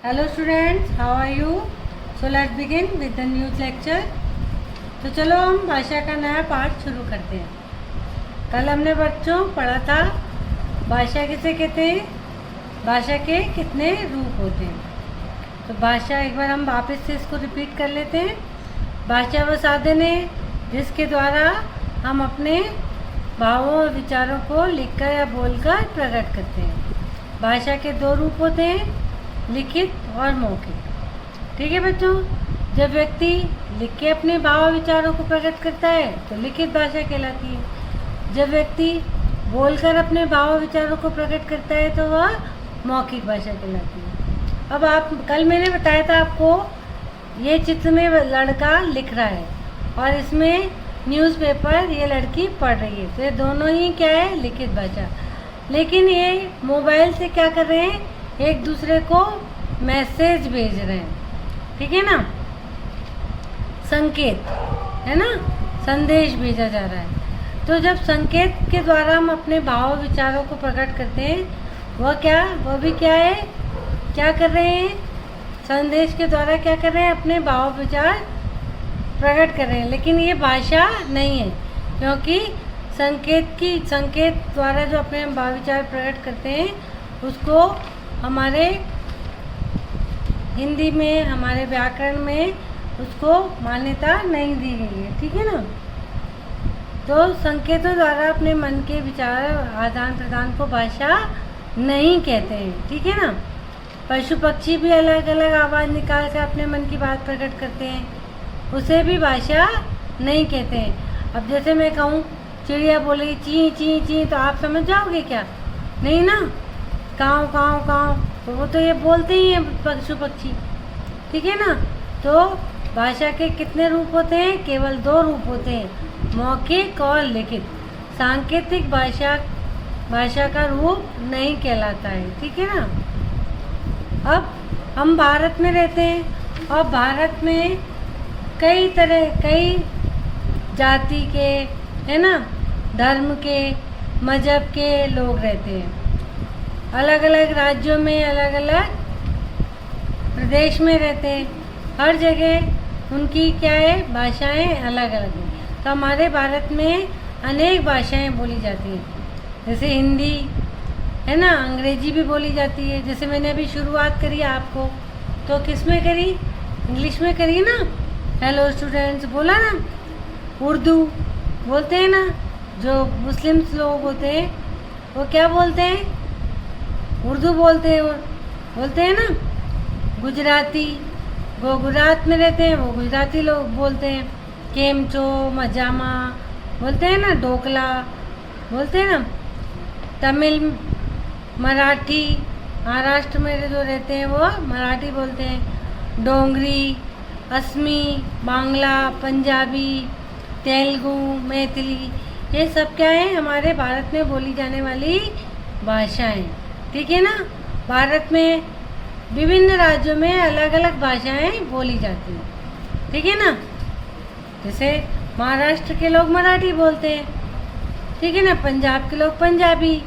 Hello students, how are you? So let's begin with the new lecture. तो चलो हम भाषा का नया पाठ शुरू करते हैं। कल हमने बच्चों पढ़ा था भाषा किसे कहते हैं, भाषा के कितने रूप होते हैं। तो भाषा एक बार हम वापस से इसको रिपीट कर लेते हैं। भाषा वह साधन है जिसके द्वारा हम अपने भावों और विचारों को लिखकर या बोलकर प्रकट करते हैं। भाषा के दो रूप होते हैं, लिखित और मौखिक। ठीक है बच्चों, जब व्यक्ति लिख के अपने भाव विचारों को प्रकट करता है तो लिखित भाषा कहलाती है। जब व्यक्ति बोलकर अपने भाव विचारों को प्रकट करता है तो वह मौखिक भाषा कहलाती है। अब आप कल मैंने बताया था आपको, ये चित्र में लड़का लिख रहा है और इसमें न्यूज़पेपर ये लड़की पढ़ रही है, तो ये दोनों ही क्या है, लिखित भाषा। लेकिन ये मोबाइल से क्या कर रहे हैं, एक दूसरे को मैसेज भेज रहे हैं। ठीक है ना, संकेत है ना, संदेश भेजा जा रहा है। तो जब संकेत के द्वारा हम अपने भाव विचारों को प्रकट करते हैं, वह भी क्या है, क्या कर रहे हैं, संदेश के द्वारा क्या कर रहे हैं, अपने भाव विचार प्रकट कर रहे हैं। लेकिन ये भाषा नहीं है, क्योंकि संकेत द्वारा जो अपने भाव विचार प्रकट करते हैं उसको हमारे हिंदी में, हमारे व्याकरण में उसको मान्यता नहीं दी गई है। ठीक है ना, तो संकेतों द्वारा अपने मन के विचार आदान प्रदान को भाषा नहीं कहते हैं। ठीक है ना, पशु पक्षी भी अलग अलग आवाज़ निकाल कर अपने मन की बात प्रकट करते हैं, उसे भी भाषा नहीं कहते हैं। अब जैसे मैं कहूँ चिड़िया बोले ची ची ची, तो आप समझ जाओगे क्या, नहीं ना, काँव काँव काँव, तो वो तो ये बोलते ही हैं पशु पक्षी। ठीक है ना, तो भाषा के कितने रूप होते हैं, केवल दो रूप होते हैं, मौखिक और लिखित। सांकेतिक भाषा का रूप नहीं कहलाता है। ठीक है ना, अब हम भारत में रहते हैं और भारत में कई जाति के, है ना, धर्म के, मजहब के लोग रहते हैं। अलग अलग राज्यों में, अलग अलग प्रदेश में रहते हैं। हर जगह उनकी क्या है, भाषाएं अलग अलग हैं। तो हमारे भारत में अनेक भाषाएं बोली जाती हैं, जैसे हिंदी है ना, अंग्रेजी भी बोली जाती है। जैसे मैंने अभी शुरुआत करी आपको, तो किस में करी, इंग्लिश में करी ना। हेलो स्टूडेंट्स बोला ना। उर्दू बोलते हैं ना, जो मुस्लिम्स लोग होते हैं वो क्या बोलते हैं, उर्दू बोलते हैं, बोलते हैं ना। गुजराती, वो गुजरात में रहते हैं, वो गुजराती लोग बोलते हैं। केमचो, मजामा बोलते हैं ना, ढोकला बोलते हैं ना। तमिल, मराठी, महाराष्ट्र में जो रहते हैं वो मराठी बोलते हैं। डोंगरी, असमी, बांग्ला, पंजाबी, तेलुगु, मैथिली, ये सब क्या है, हमारे भारत में बोली जाने वाली भाषाएं। ठीक है ना, भारत में विभिन्न राज्यों में अलग अलग भाषाएं बोली जाती हैं। ठीक है ना, जैसे महाराष्ट्र के लोग मराठी बोलते हैं, ठीक है ना, पंजाब के लोग पंजाबी,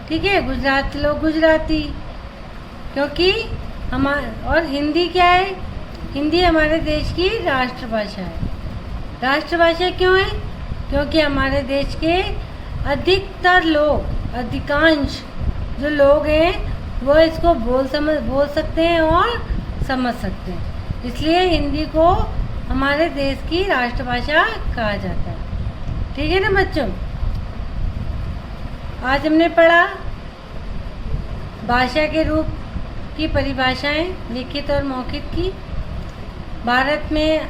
ठीक है, गुजरात के लोग गुजराती, क्योंकि और हिंदी क्या है, हिंदी हमारे देश की राष्ट्रभाषा है। राष्ट्रभाषा क्यों है, क्योंकि हमारे देश के अधिकतर लोग, अधिकांश जो लोग हैं वो इसको बोल सकते हैं और समझ सकते हैं, इसलिए हिंदी को हमारे देश की राष्ट्रभाषा कहा जाता है। ठीक है ना बच्चों, आज हमने पढ़ा भाषा के रूप की परिभाषाएं, लिखित और मौखिक की। भारत में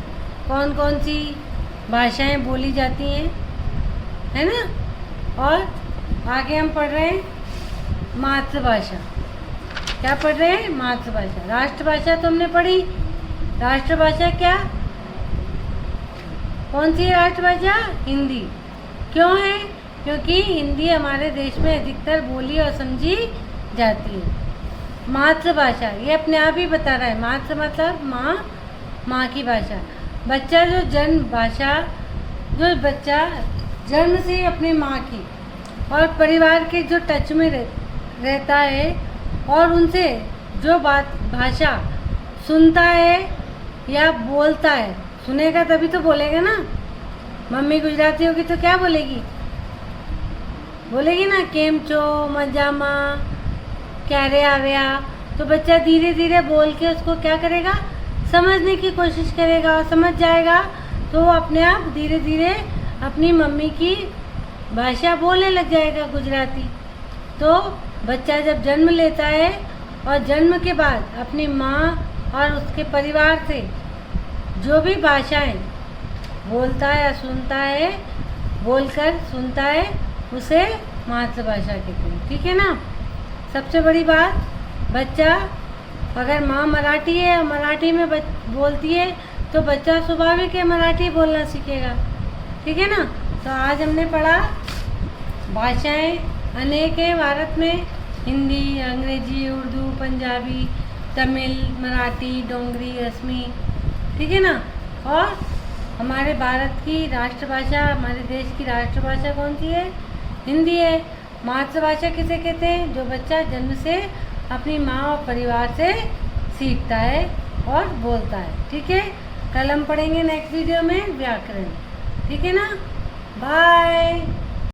कौन कौन सी भाषाएं बोली जाती हैं, है ना, और आगे हम पढ़ रहे हैं मातृभाषा। क्या पढ़ रहे हैं, मातृभाषा। राष्ट्रभाषा तो हमने पढ़ी, राष्ट्रभाषा क्या, कौन सी राष्ट्रभाषा, हिंदी। क्यों है, क्योंकि हिंदी हमारे देश में अधिकतर बोली और समझी जाती है। मातृभाषा ये अपने आप ही बता रहा है, मातृ मतलब माँ, माँ की भाषा। बच्चा जो बच्चा जन्म से अपनी माँ की और परिवार के जो टच में रहता है और उनसे जो बात भाषा सुनता है या बोलता है, सुनेगा तभी तो बोलेगा ना। मम्मी गुजराती होगी तो क्या बोलेगी? बोलेगी ना केम चो, मजामा, क्यारे आव्या। तो बच्चा धीरे धीरे बोल के उसको क्या करेगा, समझने की कोशिश करेगा और समझ जाएगा तो वो अपने आप धीरे धीरे अपनी मम्मी की भाषा बोलने लग जाएगा, गुजराती। तो बच्चा जब जन्म लेता है और जन्म के बाद अपनी माँ और उसके परिवार से जो भी भाषाएं बोलता है या सुनता है, बोलकर सुनता है, उसे मातृभाषा कहते हैं। ठीक है ना। सबसे बड़ी बात, बच्चा अगर माँ मराठी है और मराठी में बोलती है तो बच्चा स्वाभाविक है मराठी बोलना सीखेगा। ठीक है ना। तो आज हमने पढ़ा भाषाएं अनेक हैं भारत में, हिंदी, अंग्रेजी, उर्दू, पंजाबी, तमिल, मराठी, डोंगरी, असमी। ठीक है ना। और हमारे भारत की राष्ट्रभाषा, हमारे देश की राष्ट्रभाषा कौन सी है? हिंदी है। मातृभाषा किसे कहते हैं? जो बच्चा जन्म से अपनी माँ और परिवार से सीखता है और बोलता है। ठीक है। कल हम पढ़ेंगे नेक्स्ट वीडियो में व्याकरण। ठीक है ना। बाय।